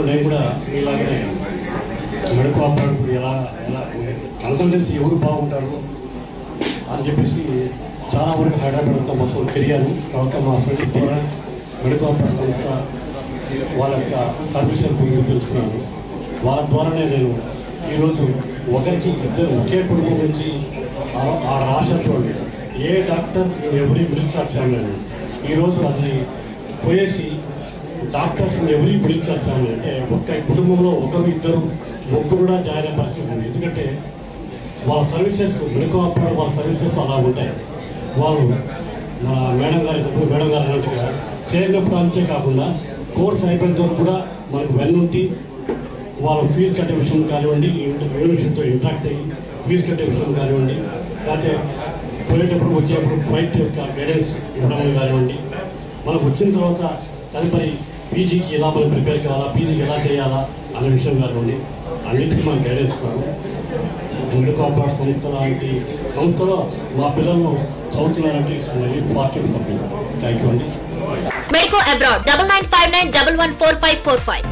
నేను కూడా ఇలాగే మెడికల్ ఆపరేటర్ ఎలా ఎలా కన్సల్టెన్సీ ఎవరు బాగుంటారు అని చెప్పేసి చాలా వరకు హైదరాబాద్ అంతా మొత్తం తిరిగాను. తర్వాత మా ఫ్రెండ్స్ ద్వారా మెడికల్ ఆపరేటర్ సంస్థ వాళ్ళ యొక్క సర్వీసెస్ గురించి తెలుసుకున్నాను. వాళ్ళ ద్వారానే నేను ఈరోజు ఒకరికి ఇద్దరు ఒకే కుటుంబం నుంచి ఆ రాష్ట్రంలో ఏ డాక్టర్ ఎవరి మిడిల్ క్లాస్ ఫ్యామిలీ ఈరోజు అసలు పోయేసి డాక్టర్స్ ఎవరి మిడిల్ క్లాస్ ఫ్యామిలీ అంటే ఒక్క కుటుంబంలో ఒకరు ఇద్దరు ముగ్గురు కూడా జాయిన్ అయ్యే పరిస్థితి ఉంది. ఎందుకంటే వాళ్ళ సర్వీసెస్ మెడికల్ ఆపరేటర్ వాళ్ళ సర్వీసెస్ అలా ఉంటాయి. వాళ్ళు మా మేడం గారు అన్నట్టుగా చేరినప్పుడు అంతే కాకుండా కోర్స్ అయిపోయిన కూడా మనకు వెన్నుంటి వాళ్ళు ఫీజు కట్టే విషయం కానివ్వండి, యూనివర్సిటీతో ఇంట్రాక్ట్ అయ్యి ఫీజు కట్టే విషయం కానివ్వండి, లేకపోతే పోయేటప్పుడు వచ్చేటప్పుడు ఫ్లైట్ యొక్క గైడెన్స్ ఇవ్వడం కానివ్వండి, మనకు వచ్చిన తర్వాత తదుపరి పీజీకి ఎలా మనం ప్రిపేర్ కావాలా, పీజీకి ఎలా చేయాలా అనే విషయం కానివ్వండి అన్నింటికీ మనం గైడెన్స్ ఇస్తాము. మెడికల్ ఆపరేటర్ సంస్థ లాంటి సంస్థలో మా పిల్లలను చదువుతున్నారంటే థ్యాంక్ యూ అండి. Medico Abroad 9959114545